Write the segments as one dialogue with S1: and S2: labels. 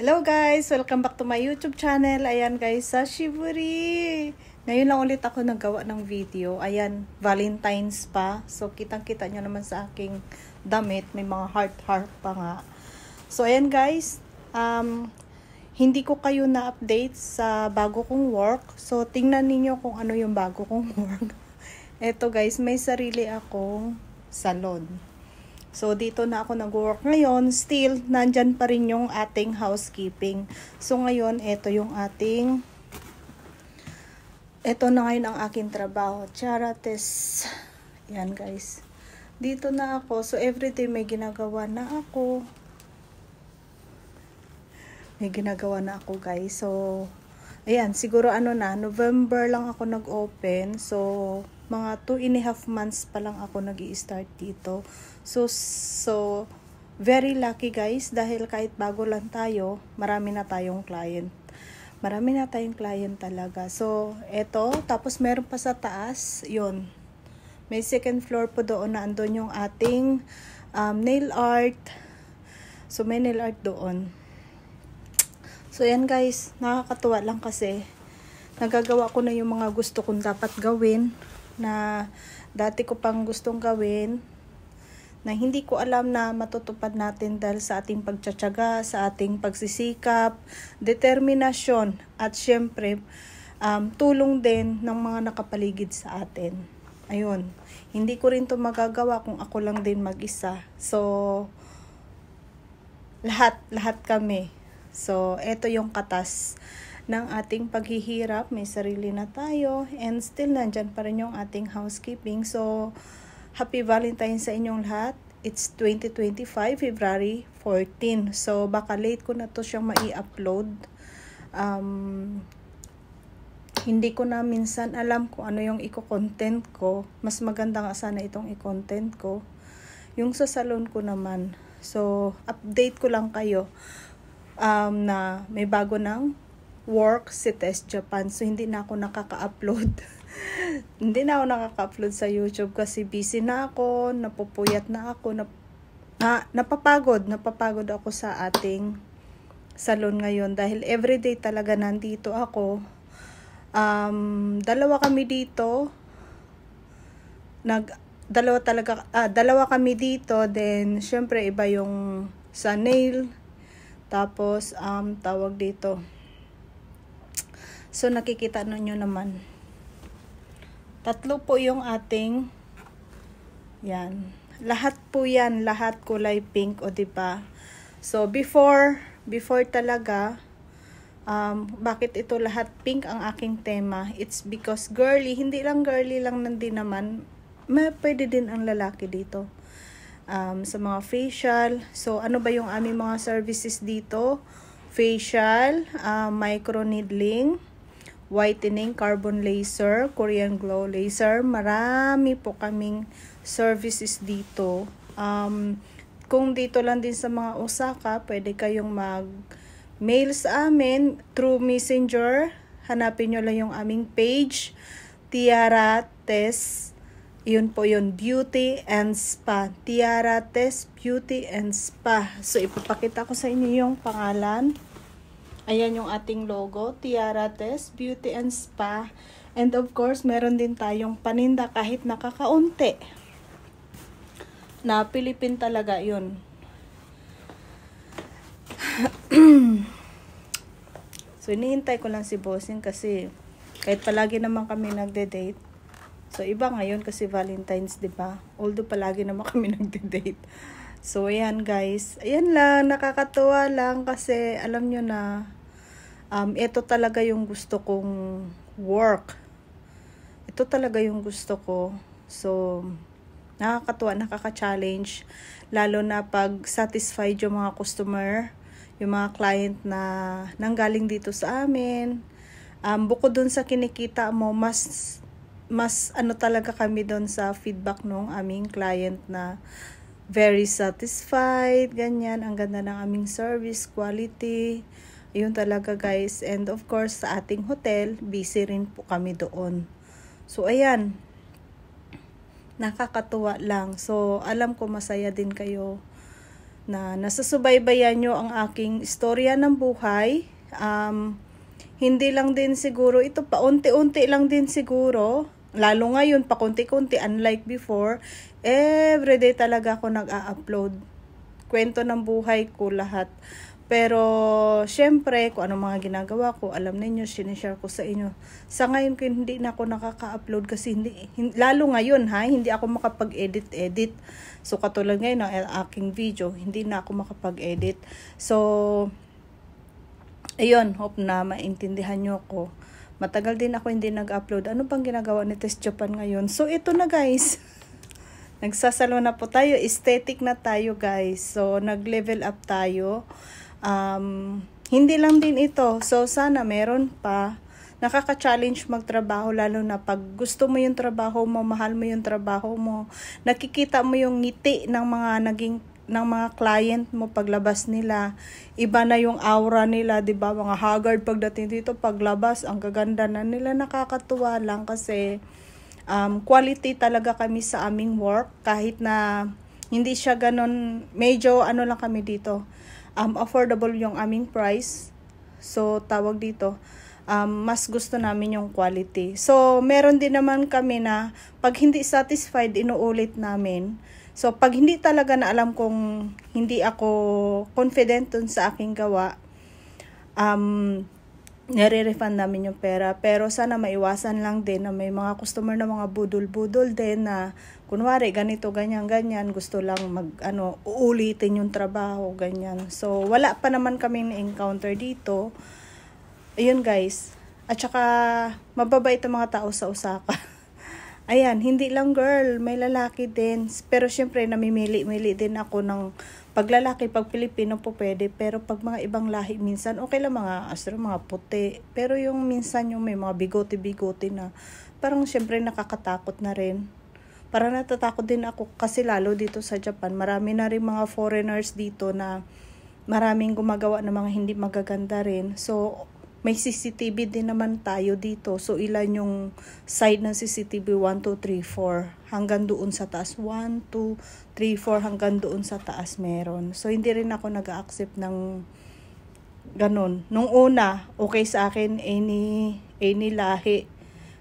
S1: Hello guys! Welcome back to my YouTube channel. Ayan guys, Sashiburi! Ngayon lang ulit ako naggawa ng video. Ayan, Valentine's pa. So, kitang-kita nyo naman sa aking damit. May mga heart-heart pa nga. So, ayan guys. Hindi ko kayo na-update sa bago kong work. So, tingnan ninyo kung ano yung bago kong work. Eto guys, may sarili akong salon. So, dito na ako nag-work ngayon. Still, nandyan pa rin yung ating housekeeping. So, ngayon, ito na ngayon ang aking trabaho. Charates. Yan, guys. Dito na ako. So, everyday may ginagawa na ako. Guys. So, ayan. Siguro November lang ako nag-open. So, mga 2.5 months pa lang ako nag-i-start dito. So, very lucky guys dahil kahit bago lang tayo, marami na tayong client. Marami na tayong client talaga. So, eto, tapos meron pa sa taas, yun. May second floor po doon na andun yung ating nail art. So, may nail art doon. So, yan guys, nakakatuwa lang kasi nagagawa ko na yung mga gusto kong dapat gawin na dati ko pang gustong gawin na hindi ko alam na matutupad natin dahil sa ating pagtsatsaga, sa ating pagsisikap, determinasyon, at syempre, tulong din ng mga nakapaligid sa atin. Ayun, hindi ko rin to magagawa kung ako lang din mag-isa. So, lahat kami. So, eto yung katas ng ating paghihirap. May sarili na tayo, and still nandyan pa rin yung ating housekeeping. So, Happy Valentine's sa inyong lahat. It's 2025, February 14. So, baka late ko na to siyang mai-upload. Hindi ko na minsan alam kung ano yung i-content ko. Mas maganda nga sana itong i-content ko. Yung sa salon ko naman. So, update ko lang kayo na may bago ng work si Tess Japan. So, hindi na ako nakaka-upload. Hindi na ako nakaka-upload sa YouTube kasi busy na ako, napupuyat na ako, napapagod ako sa ating salon ngayon dahil everyday talaga nandito ako. Dalawa kami dito, then syempre iba yung sa nail, tapos tawag dito. So nakikita nyo naman. Tatlo po yung ating, yan. Lahat po yan, lahat kulay pink, o diba? So, before talaga, bakit ito lahat pink ang aking tema? It's because girly, hindi lang girly lang din naman, pwede din ang lalaki dito. Sa mga facial. So, ano ba yung aming mga services dito? Facial, micro needling, whitening, carbon laser, Korean glow laser. Marami po kaming services dito. Kung dito lang din sa mga Osaka, pwede kayong mag-mail sa amin through Messenger. Hanapin nyo lang yung aming page, Tiara Tess. Yun po yun, Beauty and Spa. Tiara Tess Beauty and Spa. So, ipapakita ko sa inyo yung pangalan. Ayan yung ating logo, Tiara Tess Beauty and Spa. And of course, meron din tayong paninda kahit nakakaunti. Na Philippine talaga yun. So, iniintay ko lang si Bossing kasi kahit palagi naman kami nagde-date. So, iba ngayon kasi Valentine's, diba? Although palagi naman kami nagde-date. So, ayan guys. Ayan lang, nakakatuwa lang kasi alam nyo na, ito talaga yung gusto kong work. Ito talaga yung gusto ko. So, nakakatuwa, nakaka-challenge. Lalo na pag satisfied yung mga customer, yung mga client na nanggaling dito sa amin. Bukod dun sa kinikita mo, mas talaga kami dun sa feedback ng aming client na very satisfied, ganyan. Ang ganda ng aming service, quality. Ayun talaga guys. And of course, sa ating hotel, busy rin po kami doon. So, ayan. Nakakatuwa lang. So, alam ko masaya din kayo na nasasubaybayan nyo ang aking istorya ng buhay. Hindi lang din siguro, ito paunti-unti lang din siguro. Lalo ngayon, pakunti-kunti, unlike before, everyday talaga ako nag-a-upload. Kwento ng buhay ko lahat. Pero, syempre, kung ano mga ginagawa ko, alam ninyo, sinishare ko sa inyo. Sa ngayon, hindi na ako nakaka-upload kasi lalo ngayon hindi ako makapag-edit. So, katulad ngayon ng aking video, hindi na ako makapag-edit. So, ayun, hope na maintindihan nyo ako. Matagal din ako hindi nag-upload. Ano bang ginagawa ni Tess Japan ngayon? So, ito na guys. Nagsasalo na po tayo. Aesthetic na tayo guys. So, nag-level up tayo. Hindi lang din ito. So, sana meron pa. Nakaka-challenge magtrabaho lalo na pag gusto mo yung trabaho mo, mahal mo yung trabaho mo. Nakikita mo yung ngiti ng mga client mo paglabas nila. Iba na yung aura nila, 'di ba? Mga haggard pagdating dito, paglabas ang gaganda na nila, nakakatuwa lang kasi quality talaga kami sa aming work kahit na hindi siya ganon, medyo ano lang kami dito. Affordable yung aming price. So, tawag dito, mas gusto namin yung quality. So, meron din naman kami na pag hindi satisfied, inuulit namin. So, pag hindi talaga na alam kung hindi ako confident dun sa aking gawa, nire-refund namin yung pera. Pero sana maiwasan lang din na may mga customer na mga budol-budol din na kunwari ganito, ganyan, gusto lang uulitin yung trabaho, ganyan. So, wala pa naman kaming na-encounter dito. Ayun guys. At saka, mababait ang mga tao sa Osaka. Ayan, hindi lang girl, may lalaki din. Pero syempre, namimili-mili din ako ng paglalaki, pag Pilipino po pwede. Pero pag mga ibang lahi, minsan, okay lang mga puti. Pero yung minsan yung may mga bigote-bigote na, parang syempre nakakatakot na rin. Parang natatakot din ako kasi lalo dito sa Japan, marami na rin mga foreigners dito na maraming gumagawa ng mga hindi magaganda rin. So, may CCTV din naman tayo dito. So, ilan yung side ng CCTV? 1, 2, 3, 4. Hanggang doon sa taas. 1, 2, 3, 4. Hanggang doon sa taas meron. So, hindi rin ako nag-accept ng ganun. Nung una, okay sa akin, any lahi.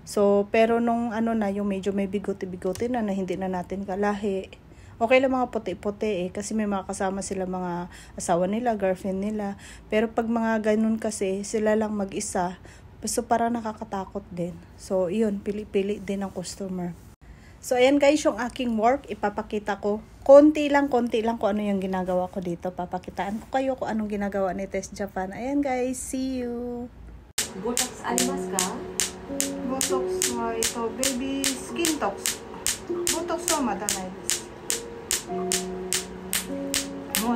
S1: So, pero nung yung medyo may bigote-bigote na hindi na natin kalahi. Okay lang mga puti-puti kasi may mga kasama sila, mga asawa nila, girlfriend nila. Pero pag mga ganun kasi, sila lang mag-isa. So, parang nakakatakot din. So, yun, pili-pili din ang customer. So, ayan guys, yung aking work, ipapakita ko. Konti lang kung ano yung ginagawa ko dito. Papakitaan ko kayo kung anong ginagawa ni Tess Japan. Ayan guys, see you!
S2: Botox arimasu ka?
S1: Botox wa ito, baby skin tox. Botox wa mada nai desu. もう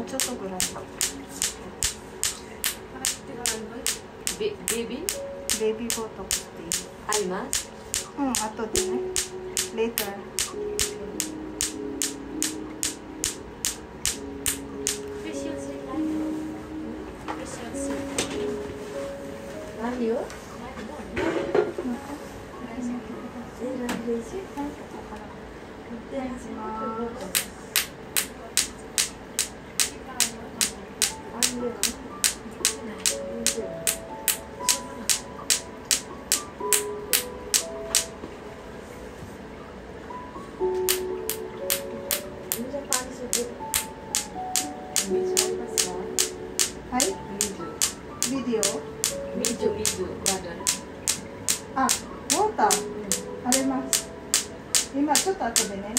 S1: ちょっとぐらい。
S2: ベビ
S1: ーボトックスっていい？
S2: あります。
S1: 後でね。later。
S2: 何を？
S1: はい？ビデオ？あ、ウォーターあります。今ちょっと後でね。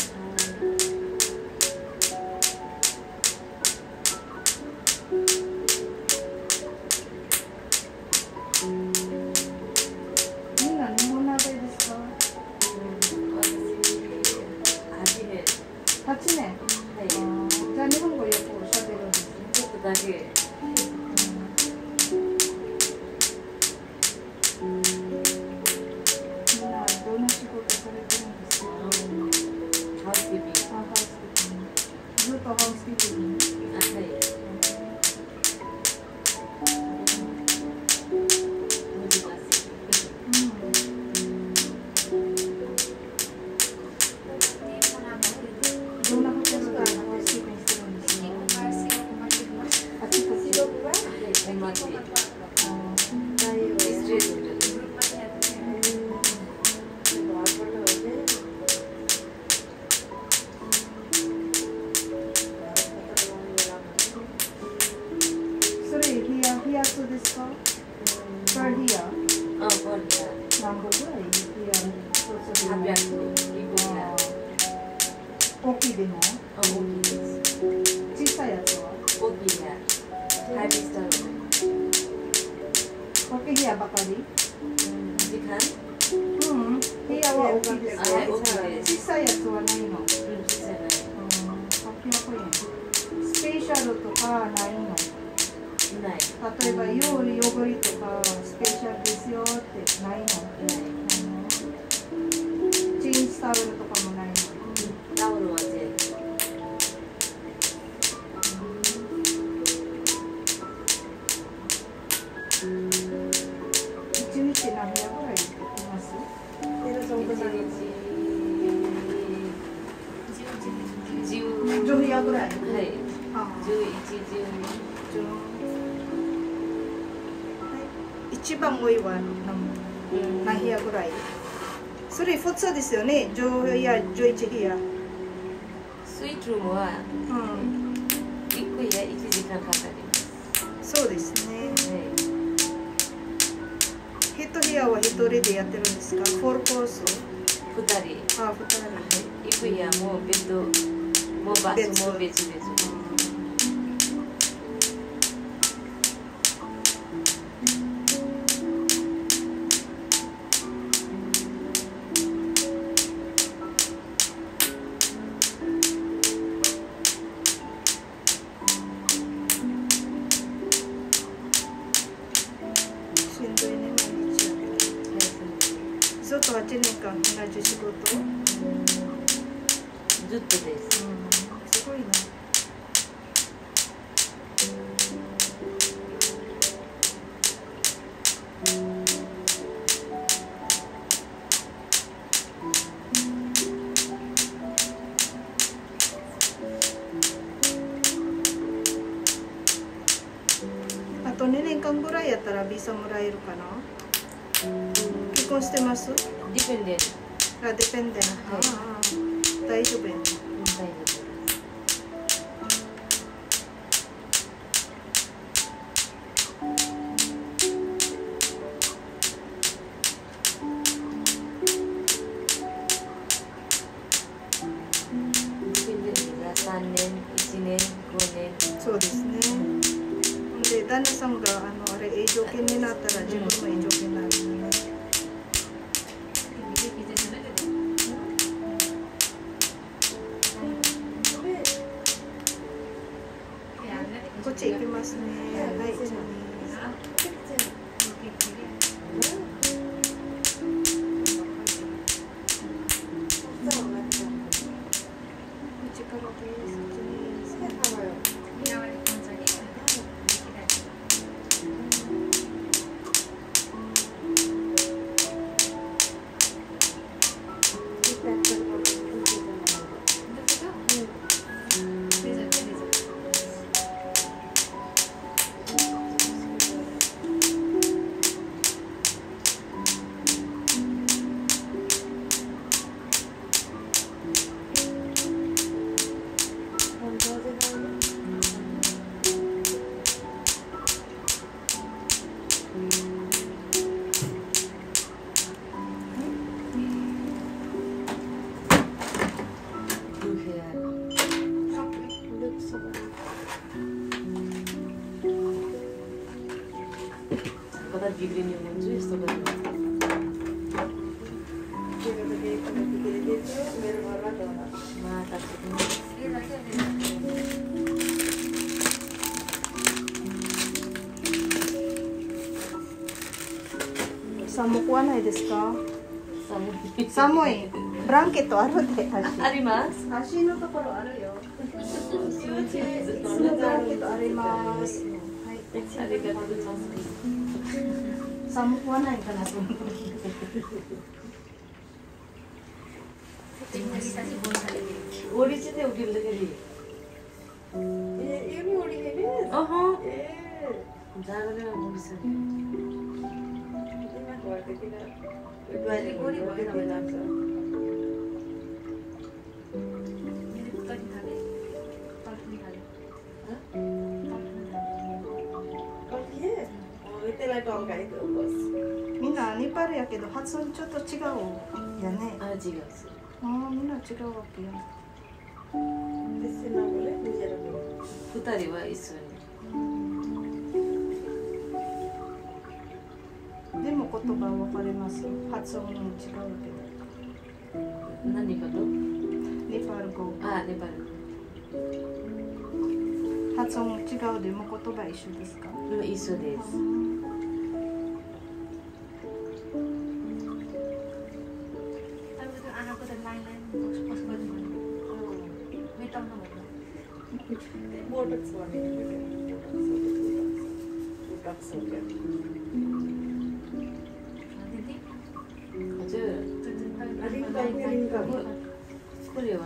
S1: みんな日本鍋ですか？8年。じゃあ日本語よくおしゃべるんですね。
S2: ちょっとだけ。
S1: みんなどんな仕事されてるんですか？
S2: ハウス
S1: here to this car? Per here?
S2: あ、終わりだ。
S1: 何本ぐらい here?
S2: 800。1個や。
S1: 大きいでも
S2: あ、大きいです。
S1: 小さいやつは
S2: 大きいや。ハイビスタロー。
S1: 大きい部屋ばかり
S2: 時間？
S1: 部屋は大きいです
S2: あ、大きいです。
S1: 小さいやつはないの
S2: 小さいね。
S1: スペシャルとかないの
S2: ない。
S1: 例えば汚れとかスペシャルですよってないのジーンズタオルとかもないの
S2: タオルは全部。
S1: 1日何部屋ぐらい行きます10部屋ぐらい
S2: はい。11、
S1: 一番多いは何部屋ぐらいそれ普通ですよね10部屋11部屋
S2: スイートルームは1個や1時間かかります。
S1: そうですね
S2: はい。
S1: 1部屋は1人でやってるんですか4コース
S2: 2人。
S1: あ、2人
S2: 1個やもうベッド、もうバスも別々。
S1: しんどいね、毎日やけど。ずっと8年間同じ仕事
S2: ずっとです。
S1: すごいな。あと2年間ぐらいやったらビザもらえるかな結婚してます
S2: ディペンデント。
S1: あ、デペンデント。大丈夫やね。
S2: 大丈夫。3年、1年、5年。
S1: そうですね。で、旦那さんがあれ永住権になったら自分も永住権になるのね。こっち行きますね。はい、じゃ
S2: Biglinie mundur jest to będą. Ma tak.
S1: 寒くはないですか？
S2: 寒い。
S1: 寒い。ブランケットあるで。
S2: あります。
S1: 足のところあるよ。ブランケットあります。はい。
S2: ありがとうございます。
S1: 寒くはないかなと思って。
S2: Orijinal dia udah lagi.
S3: Ini original.
S2: Aha.
S3: Jangan
S2: Jangan mau bisa.
S3: Ini aku ada kita.
S2: Balik boleh boleh boleh.
S3: Ini bukan hari. Tahun hari.
S2: Hah?
S3: Tahun hari. てないとかいくボス。
S1: みんなネパールやけど発音ちょっと違うやね。
S2: あ、違うす。
S1: ああ、みんな違うわけや。
S3: ですなこれ見てる
S2: 二人は一緒に。
S1: でも言葉わかります。発音違うけど。
S2: 何かと？
S1: ネパール語。
S2: あ、ネパール。
S1: 発音違うでも言葉一緒ですか？
S2: うん、一緒です。
S3: ボートツワに
S2: これは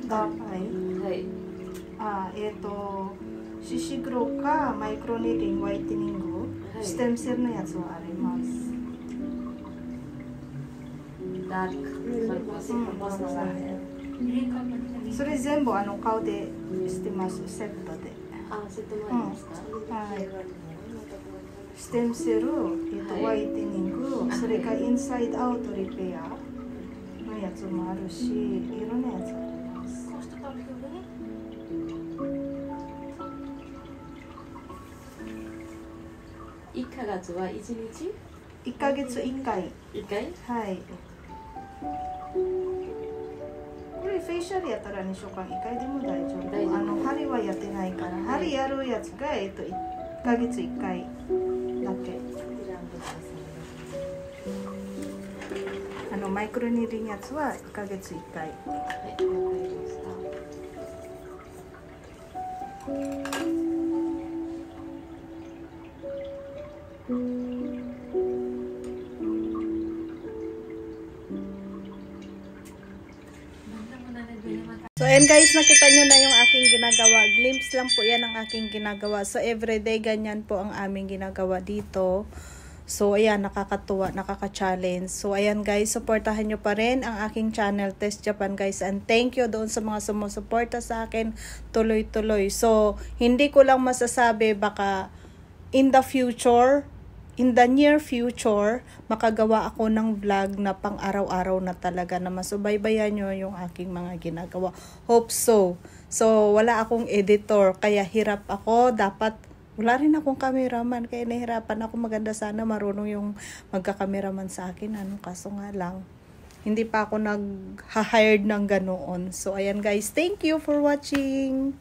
S2: はい。
S1: シシグロかマイクロネーリング、ホワイトニング、ステムセルのやつはあります。
S2: ダーク。
S1: それ全部顔でしてます、セットで。
S2: あ、セットもありますか？
S1: はい。ステムセル、ホワイトニング、それからインサイドアウトリペアのやつもあるし、いろんなやつあります。
S2: 1ヶ月は1日
S1: 1ヶ月1回。
S2: 1回？
S1: はい。これフェイシャルやったら2週間1回でも大丈夫。針はやってないから、針やるやつが1ヶ月1回だけ。マイクロニーリングやつは1ヶ月1回。
S2: はい、わかりました。
S1: So ayan guys, nakita nyo na yung aking ginagawa. Glimpse lang po yan ang aking ginagawa. So everyday ganyan po ang aming ginagawa dito. So ayan, nakakatuwa, nakaka-challenge. So ayan guys, supportahan nyo pa rin ang aking channel, Tess Japan guys. And thank you doon sa mga sumusuporta sa akin, tuloy-tuloy. So hindi ko lang masasabi, baka in the future, in the near future, makagawa ako ng vlog na pang araw-araw na talaga na masubaybayan nyo yung aking mga ginagawa. Hope so. So, wala akong editor, kaya hirap ako. Dapat, wala rin akong cameraman, kaya nahirapan ako. Maganda sana marunong yung magka-cameraman sa akin. Kaso nga lang, hindi pa ako nag-hired ng ganoon. So, ayan guys, thank you for watching.